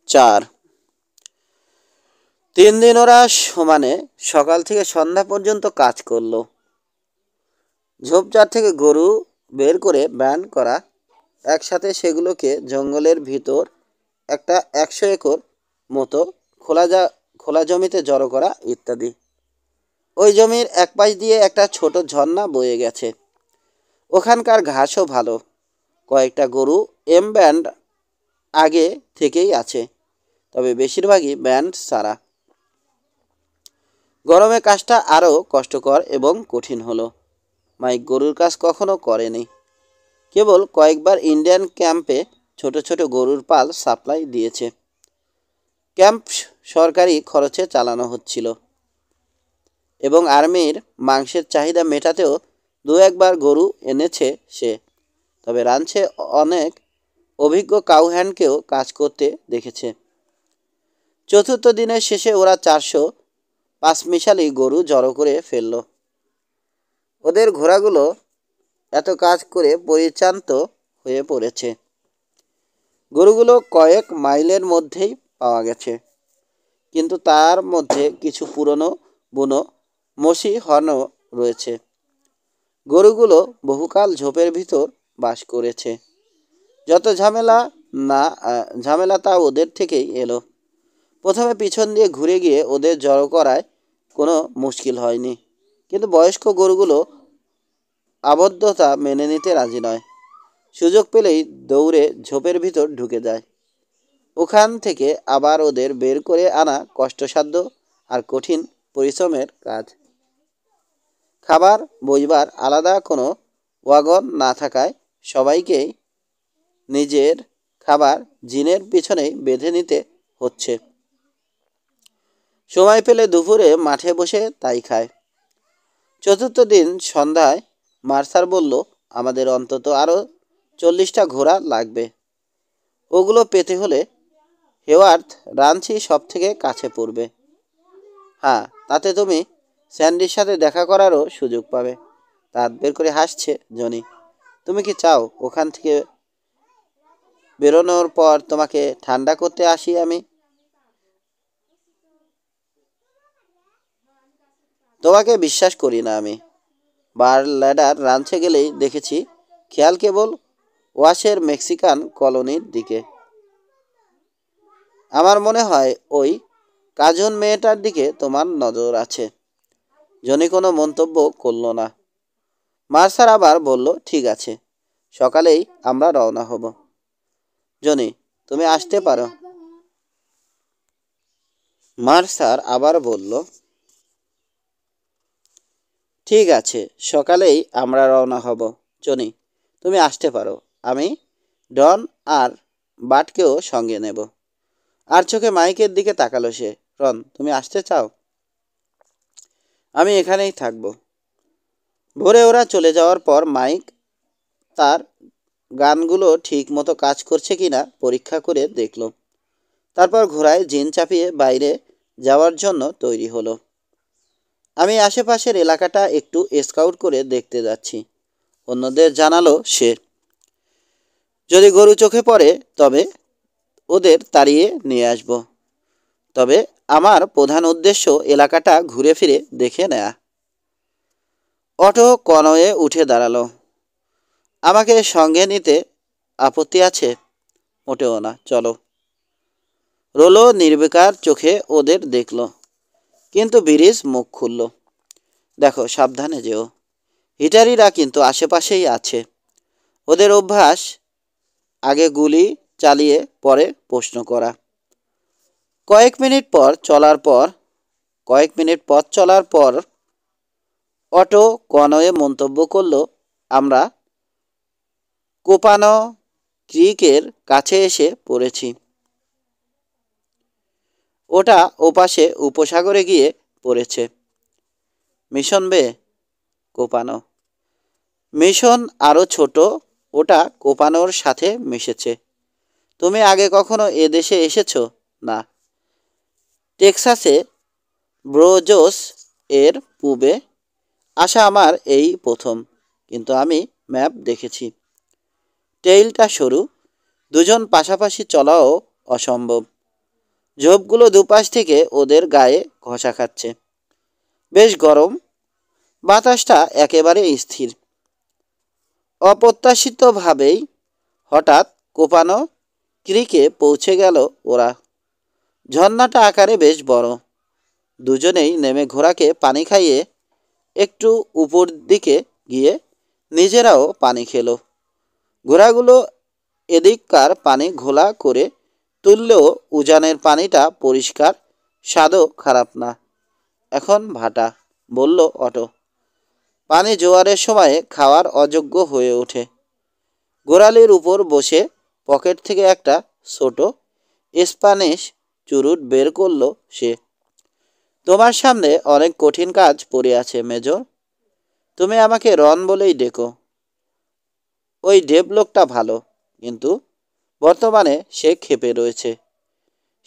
Speaker 1: 4 3 দিন ওরা সমানে সকাল থেকে সন্ধ্যা পর্যন্ত কাজ করলো। ঝোপঝাড় থেকে গরু বের করে ব্যান্ড করা, একসাথে সেগুলোকে জঙ্গলের ভিতর একটা 100 একর মতো খোলা জমিতে জড়ো করা ইত্যাদি। ওই জমির এক পাশ দিয়ে একটা ছোট ঝর্ণা বয়ে গেছে। ওখানকার ঘাসও ভালো। কয়েকটা গরু ব্যান্ড আগে থেকেই আছে, তবে বেশিরভাগই ব্যান্ড ছাড়া। গরমে কাজটা আরও কষ্টকর এবং কঠিন হলো। মাইক গরুর কাজ কখনো করেনি। কেবল কয়েকবার ইন্ডিয়ান ক্যাম্পে ছোট ছোট গরুর পাল সাপ্লাই দিয়েছে। ক্যাম্প সরকারি খরচে চালানো হচ্ছিল, এবং আর্মির মাংসের চাহিদা মেটাতেও দু একবার গরু এনেছে সে। তবে রাঞ্চে অনেক অভিজ্ঞ কাউহ্যান্ডকেও কাজ করতে দেখেছে। চতুর্থ দিনের শেষে ওরা 405 মিশালি গরু জড়ো করে ফেলল। ওদের ঘোড়াগুলো এত কাজ করে পরিশ্রান্ত হয়ে পড়েছে। গরুগুলো কয়েক মাইলের মধ্যেই পাওয়া গেছে, কিন্তু তার মধ্যে কিছু পুরনো বুনো মসি হর্নও রয়েছে। গরুগুলো বহুকাল ঝোপের ভিতর বাস করেছে। যত ঝামেলা তা ওদের থেকেই এলো। প্রথমে পিছন দিয়ে ঘুরে গিয়ে ওদের জড়ো করায় কোনো মুশকিল হয়নি, কিন্তু বয়স্ক গরুগুলো আবদ্ধতা মেনে নিতে রাজি নয়। সুযোগ পেলেই দৌড়ে ঝোপের ভিতর ঢুকে যায়। ওখান থেকে আবার ওদের বের করে আনা কষ্টসাধ্য আর কঠিন পরিশ্রমের কাজ। খাবার বইবার আলাদা কোনো ওয়াগন না থাকায় সবাইকেই নিজের খাবার জিনের পিছনেই বেঁধে নিতে হচ্ছে। সময় পেলে দুপুরে মাঠে বসে তাই খায়। চতুর্থ দিন সন্ধ্যায় মার্সার বলল, আমাদের অন্তত আরও 40টা ঘোড়া লাগবে। ওগুলো পেতে হলে হেওয়ার্থ রাঞ্চই সব থেকে কাছে পড়বে। হ্যাঁ, তাতে তুমি স্যান্ডির সাথে দেখা করারও সুযোগ পাবে। দাঁত বের করে হাসছে জনি। তুমি কি চাও ওখান থেকে বেরোনোর পর তোমাকে ঠান্ডা করতে আসি আমি? তোমাকে বিশ্বাস করি না আমি। বার ল্যাডার রাঞ্চে গেলেই দেখেছি খেয়াল কেবল ওয়াশের মেক্সিকান কলোনির দিকে। আমার মনে হয় ওই কাজুন মেয়েটার দিকে তোমার নজর আছে। জনি কোনো মন্তব্য করল না। মার্সার আবার বলল, ঠিক আছে, সকালেই আমরা রওনা হব। জনি, তুমি আসতে পারো। মার্সার আবার বলল, ঠিক আছে, সকালেই আমরা রওনা হব। জনি, তুমি আসতে পারো। আমি ডন আর বাটকেও সঙ্গে নেব। আর চোখে মাইকের দিকে তাকালো সে। রন, তুমি আসতে চাও? আমি এখানেই থাকবো। ভোরে ওরা চলে যাওয়ার পর মাইক তার গানগুলো ঠিক মতো কাজ করছে কিনা পরীক্ষা করে দেখল। তারপর ঘোড়ায় জিন চাপিয়ে বাইরে যাওয়ার জন্য তৈরি হলো। আমি আশেপাশের এলাকাটা একটু স্কাউট করে দেখতে যাচ্ছি, অন্যদের জানালো সে। যদি গরু চোখে পড়ে তবে ওদের তাড়িয়ে নিয়ে আসব। তবে আমার প্রধান উদ্দেশ্য এলাকাটা ঘুরে ফিরে দেখে নেয়া। অটো কনওয়ে উঠে দাঁড়ালো। আমাকে সঙ্গে নিতে আপত্তি আছে? মোটেও না, চলো। রোলো নির্বিকার চোখে ওদের দেখল, কিন্তু বিরিজ মুখ খুলল। দেখো, সাবধানে যেও। হিটারিরা কিন্তু আশেপাশেই আছে। ওদের অভ্যাস আগে গুলি চালিয়ে পরে প্রশ্ন করা। কয়েক মিনিট পথ চলার পর অটো কনওয়ে মন্তব্য করল, আমরা কোপানো ক্রিকের কাছে এসে পড়েছি। ওটা ওপাশে উপসাগরে গিয়ে পড়েছে। মিশন বে? কোপানো? মিশন আরও ছোট, ওটা কোপানোর সাথে মিশেছে। তুমি আগে কখনো এ দেশে এসেছো? না। টেক্সাসে ব্রোজোস এর পূবে আসা আমার এই প্রথম, কিন্তু আমি ম্যাপ দেখেছি। টেইলটা সরু, দুজন পাশাপাশি চলাও অসম্ভব। ঝোপগুলো দুপাশ থেকে ওদের গায়ে ঘষা খাচ্ছে। বেশ গরম, বাতাসটা একেবারে স্থির। অপ্রত্যাশিতভাবেই হঠাৎ কোপানো ক্রিকে পৌঁছে গেল ওরা। ঝর্ণাটা আকারে বেশ বড়। দুজনেই নেমে ঘোড়াকে পানি খাইয়ে একটু উপর দিকে গিয়ে নিজেরাও পানি খেলো। ঘোড়াগুলো এদিককার পানি ঘোলা করে তুললেও উজানের পানিটা পরিষ্কার, স্বাদও খারাপ না। এখন ভাটা, বলল অটো। পানি জোয়ারের সময়ে খাওয়ার অযোগ্য হয়ে ওঠে। গোড়ালির উপর বসে পকেট থেকে একটা ছোট স্প্যানিশ চুরুট বের করল সে। তোমার সামনে অনেক কঠিন কাজ পড়ে আছে মেজর। তুমি আমাকে রন বলেই ডেকো। ওই ডেভ লোকটা ভালো, কিন্তু বর্তমানে সে ক্ষেপে রয়েছে।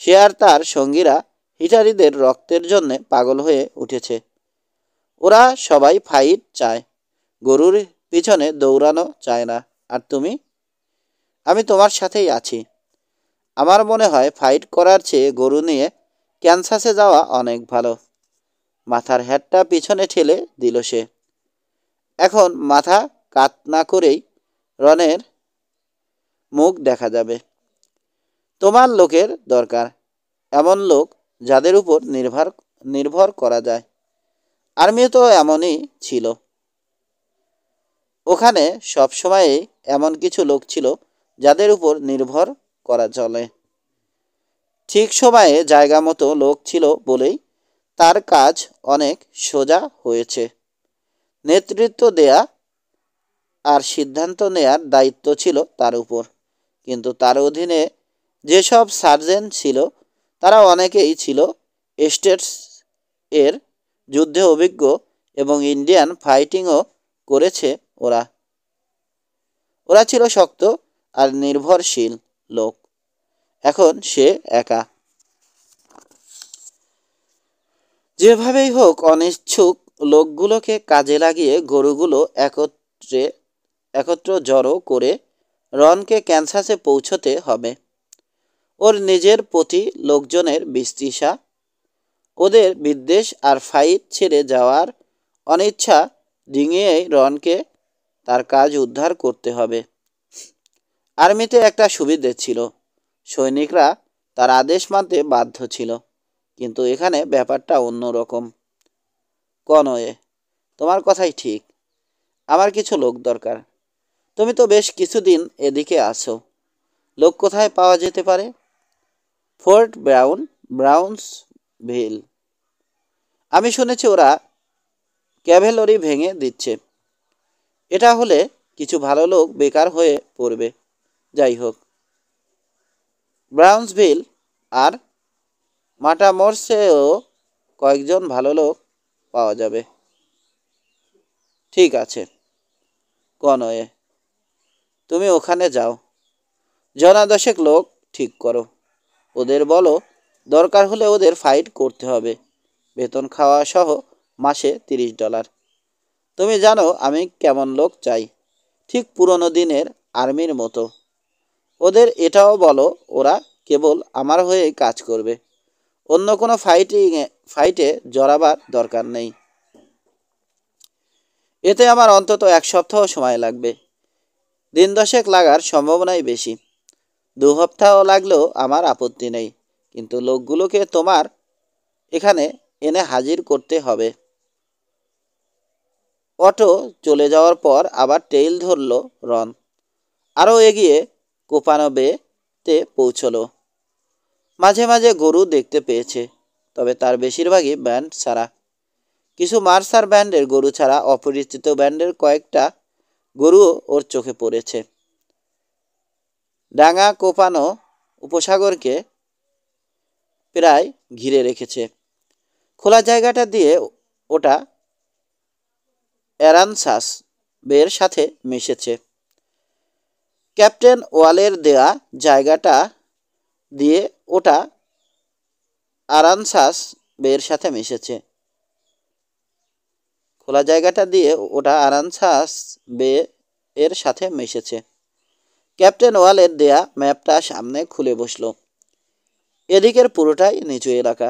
Speaker 1: সে আর তার সঙ্গীরা হিটারিদের রক্তের জন্যে পাগল হয়ে উঠেছে। ওরা সবাই ফাইট চায়, গরুর পিছনে দৌড়ানো চায় না। আর তুমি? আমি তোমার সাথেই আছি। আমার মনে হয় ফাইট করার চেয়ে গরু নিয়ে ক্যানসাসে যাওয়া অনেক ভালো। মাথার হ্যাটটা পিছনে ঠেলে দিল সে। এখন মাথা কাত না করেই রনের মুখ দেখা যাবে। তোমার লোকের দরকার, এমন লোক যাদের উপর নির্ভর করা যায়। আর্মিও তো এমনই ছিল। ওখানে সবসময়ই এমন কিছু লোক ছিল যাদের উপর নির্ভর করা চলে। ঠিক সময়ে জায়গা মতো লোক ছিল বলেই তার কাজ অনেক সোজা হয়েছে। নেতৃত্ব দেয়া আর সিদ্ধান্ত নেয়ার দায়িত্ব ছিল তার উপর। কিন্তু তার অধীনে যেসব সার্জেন্ট ছিল তারা অনেকেই ছিল স্টেটস এর যুদ্ধে অভিজ্ঞ, এবং ইন্ডিয়ান ফাইটিংও করেছে ওরা। ওরা ছিল শক্ত আর নির্ভরশীল লোক। এখন সে একা। যেভাবেই হোক অনিচ্ছুক লোকগুলোকে কাজে লাগিয়ে গরুগুলো একত্র জড়ো করে রনকে ক্যানসাসে পৌঁছতে হবে। ওর নিজের প্রতি লোকজনের বিতৃষা, ওদের বিদ্বেষ আর ফাইট ছেড়ে যাওয়ার অনিচ্ছা ডিঙিয়ে রনকে তার কাজ উদ্ধার করতে হবে। আর্মিতে একটা সুবিধে ছিল, সৈনিকরা তার আদেশ মানতে বাধ্য ছিল, কিন্তু এখানে ব্যাপারটা অন্যরকম। কনওয়ে, তোমার কথাই ঠিক, আমার কিছু লোক দরকার। তুমি তো বেশ কিছুদিন এদিকে আসো। লোক কোথায় পাওয়া যেতে পারে? ফোর্ট ব্রাউন্সভিল। আমি শুনেছি ওরা ক্যাভেলরি ভেঙে দিচ্ছে। এটা হলে কিছু ভালো লোক বেকার হয়ে পড়বে। যাই হোক, ব্রাউন্সভিল আর মাটামোরসেও কয়েকজন ভালো লোক পাওয়া যাবে। ঠিক আছে কনওয়ে, তুমি ওখানে যাও, জনা10 লোক ঠিক করো। ওদের বলো দরকার হলে ওদের ফাইট করতে হবে, বেতন খাওয়া সহ মাসে $30। তুমি জানো আমি কেমন লোক চাই, ঠিক পুরনো দিনের আর্মির মতো। ওদের এটাও বলো ওরা কেবল আমার হয়েই কাজ করবে, অন্য কোনো ফাইটে জড়াবার দরকার নেই। এতে আমার অন্তত 1 সপ্তাহ সময় লাগবে। দিন 10 লাগার সম্ভাবনাই বেশি। 2 সপ্তাহ লাগলেও আমার আপত্তি নেই, কিন্তু লোকগুলোকে তোমার এখানে এনে হাজির করতে হবে। অটো চলে যাওয়ার পর আবার টেইল ধরল রন। আরও এগিয়ে কোপানো বেতে পৌঁছলো। মাঝে মাঝে গরু দেখতে পেয়েছে, তবে তার বেশিরভাগই ব্যান্ড ছাড়া। কিছু মার্সার ব্যান্ডের গরু ছাড়া অপরিচিত ব্যান্ডের কয়েকটা গরুও ওর চোখে পড়েছে। ডাঙা কোপানো উপসাগরকে প্রায় ঘিরে রেখেছে। খোলা জায়গাটা দিয়ে ওটা অ্যারানসাস বের সাথে মিশেছে। ক্যাপ্টেন ওয়ালের দেয়া জায়গাটা দিয়ে ওটা আরানসাস বের সাথে মিশেছে। খোলা জায়গাটা দিয়ে ওটা আরানসাস বে এর সাথে মিশেছে। ক্যাপ্টেন ওয়ালের দেয়া ম্যাপটা সামনে খুলে বসল। এদিকের পুরোটাই নিচু এলাকা,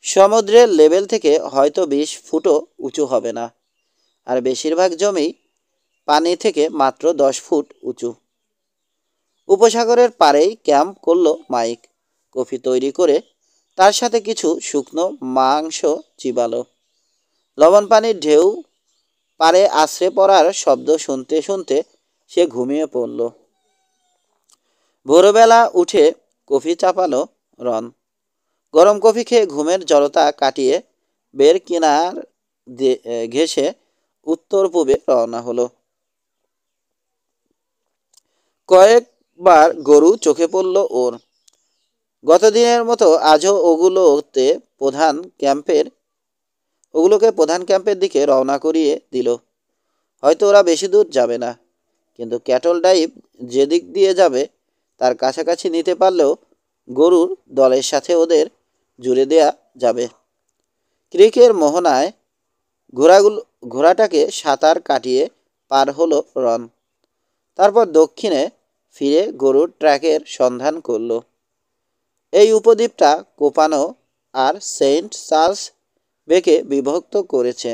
Speaker 1: সমুদ্রের লেভেল থেকে হয়তো 20 ফুটও উঁচু হবে না, আর বেশিরভাগ জমি পানি থেকে মাত্র 10 ফুট উঁচু। উপসাগরের পাড়েই ক্যাম্প করলো মাইক। কফি তৈরি করে তার সাথে কিছু শুকনো মাংস চিবালো। লবণ পানির ঢেউ পাড়ে আছড়ে পড়ার শব্দ শুনতে শুনতে সে ঘুমিয়ে পড়ল। ভোরবেলা উঠে কফি চাপালো রন। গরম কফি খেয়ে ঘুমের জড়তা কাটিয়ে বের কিনার ঘেঁষে উত্তর পূবে রওনা হলো। কয়েকবার গরু চোখে পড়ল ওর। গতদিনের মতো আজও ওগুলোকে প্রধান ক্যাম্পের দিকে রওনা করিয়ে দিল। হয়তো ওরা বেশি দূর যাবে না, কিন্তু ক্যাটল ড্রাইভ যেদিক দিয়ে যাবে তার কাছাকাছি নিতে পারলেও গরুর দলের সাথে ওদের জুড়ে দেয়া যাবে। ক্রিকের মোহনায় ঘোড়াটাকে সাঁতার কাটিয়ে পার হলো রন। তারপর দক্ষিণে ফিরে গরুর ট্র্যাকের সন্ধান করল। এই উপদ্বীপটা কোপানো আর সেন্ট চার্লস বেকে বিভক্ত করেছে।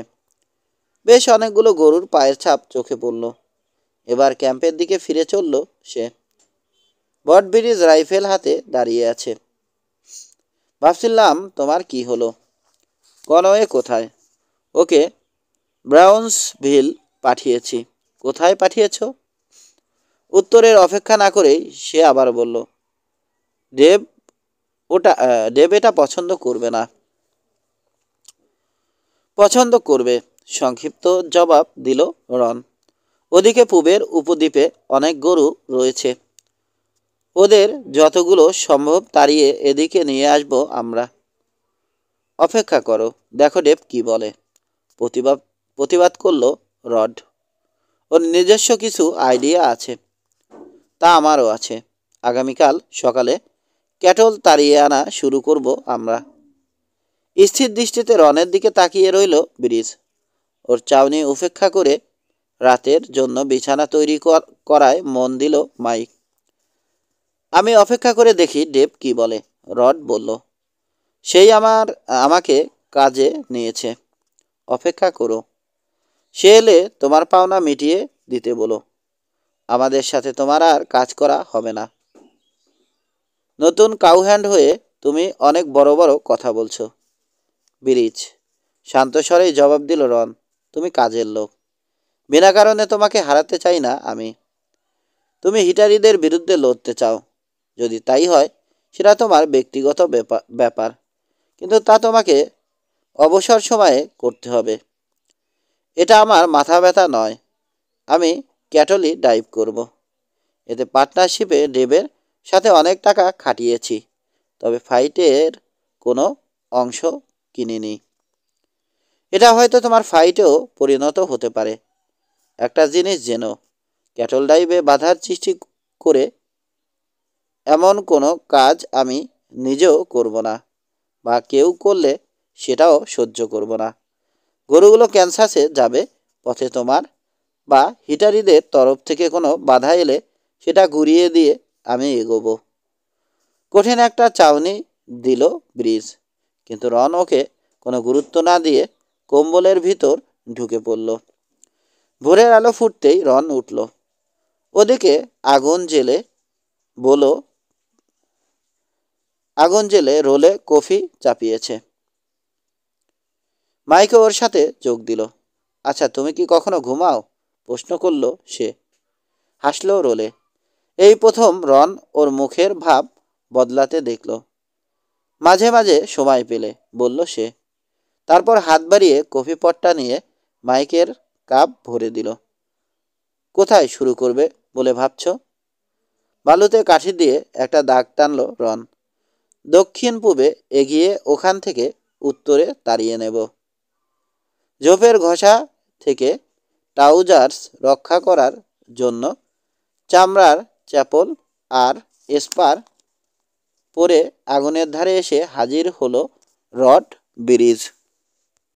Speaker 1: বেশ অনেকগুলো গরুর পায়ের ছাপ চোখে পড়ল। এবার ক্যাম্পের দিকে ফিরে চলল সে। বটব্রিজ রাইফেল হাতে দাঁড়িয়ে আছে। ভাবছিলাম তোমার কি হলো। কনওয়ে কোথায়? ওকে ব্রাউন্সভিল পাঠিয়েছি। কোথায় পাঠিয়েছ? উত্তরের অপেক্ষা না করেই সে আবার বলল, ডেভ এটা পছন্দ করবে না। পছন্দ করবে, সংক্ষিপ্ত জবাব দিল রন। ওদিকে পূবের উপদ্বীপে অনেক গরু রয়েছে। ওদের যতগুলো সম্ভব তাড়িয়ে এদিকে নিয়ে আসবো আমরা। অপেক্ষা করো, দেখো ডেভ কি বলে। প্রতিবাদ করল রড। ওর নিজস্ব কিছু আইডিয়া আছে। তা আমারও আছে। আগামীকাল সকালে ক্যাটল তাড়িয়ে আনা শুরু করব আমরা। স্থির দৃষ্টিতে রনের দিকে তাকিয়ে রইল ব্রিজ। ওর চাউনি উপেক্ষা করে রাতের জন্য বিছানা তৈরি করায় মন দিল মাইক। আমি অপেক্ষা করে দেখি ডেভ কি বলে। রড বলল, সেই আমাকে কাজে নিয়েছে। অপেক্ষা করো। সে এলে তোমার পাওনা মিটিয়ে দিতে বলো। আমাদের সাথে তোমার আর কাজ করা হবে না। নতুন কাউহ্যান্ড হয়ে তুমি অনেক বড় বড় কথা বলছো। ব্রিজ শান্ত স্বরেই জবাব দিল রন, তুমি কাজের লোক। বিনা কারণে তোমাকে হারাতে চাই না আমি। তুমি হিটারিদের বিরুদ্ধে লড়তে চাও। যদি তাই হয় সেটা তোমার ব্যক্তিগত ব্যাপার, কিন্তু তা তোমাকে অবসর সময়ে করতে হবে। এটা আমার মাথা ব্যথা নয়। আমি ক্যাটলি ডাইভ করব। এতে পার্টনারশিপে ডেভের সাথে অনেক টাকা খাটিয়েছি, তবে ফাইটের কোনো অংশ কিনিনি। এটা হয়তো তোমার ফাইটেও পরিণত হতে পারে। একটা জিনিস জেনো, ক্যাটল ডাইভে বাধার সৃষ্টি করে এমন কোনো কাজ আমি নিজেও করব না, বা কেউ করলে সেটাও সহ্য করব না। গরুগুলো ক্যান্সাসে যাবে পথে তোমার বা হিটারিদের তরফ থেকে কোনো বাধা এলে সেটা ঘুরিয়ে দিয়ে আমি এগোবো। কঠিন একটা চাউনি দিল ব্রিজ, কিন্তু রন ওকে কোনো গুরুত্ব না দিয়ে কম্বলের ভিতর ঢুকে পড়ল। ভোরের আলো ফুটতেই রন উঠল। ওদিকে আগুন জেলে রোলে কফি চাপিয়েছে। মাইকে ওর সাথে যোগ দিল। আচ্ছা, তুমি কি কখনো ঘুমাও? প্রশ্ন করল সে। হাসল রোলে। এই প্রথম রন ওর মুখের ভাব বদলাতে দেখল। মাঝে মাঝে সময় পেলে, বলল সে। তারপর হাত বাড়িয়ে কফি পটটা নিয়ে মাইকের কাপ ভরে দিল। কোথায় শুরু করবে বলে ভাবছ? বালুতে কাঠি দিয়ে একটা দাগ টানল রন। দক্ষিণ পূবে এগিয়ে ওখান থেকে উত্তরে তাড়িয়ে নেব। ঝোপের ঘষা থেকে ট্রাউজার্স রক্ষা করার জন্য চামড়ার চ্যাপল আর স্পার পরে আগুনের ধারে এসে হাজির হলো রড ব্রিজ।